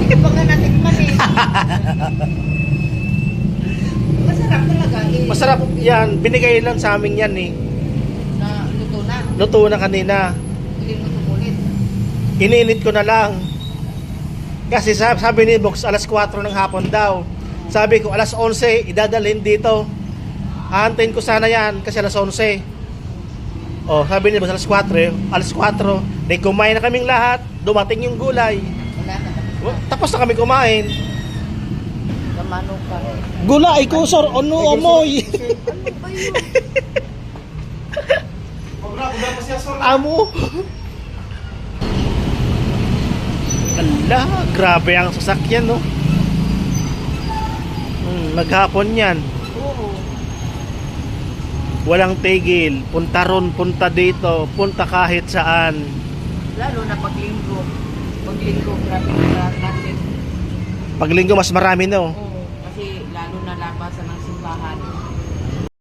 Iba nga natikman eh. Masarap talaga eh. Masarap yan. Binigay lang sa amin yan eh. Na luto na. Luto na kanina. Hindi mo tumulit. Ininit ko na lang. Kasi sabi ni Box, alas 4 ng hapon daw. Sabi ko, alas 11, idadalhin dito. Hahantayin ko sana yan kasi alas 11. Oh, sabi ni Box, alas 4. Alas 4, di kumain na kaming lahat. Dumating yung gulay. Wala na. Tapos na kami kumain. Kamano ka. Gulay ko, sir. Ano, amoy. Ano ba yun? Amo. Ala, grabe ang sasakyan, no? Maghapon yan. Oo. Walang tigil. Punta ron, punta dito. Punta kahit saan. Lalo na paglinggo. Paglinggo, grabe na traffic. Paglinggo, mas marami, no? Oo. Kasi lalo na labasan ng simbahan.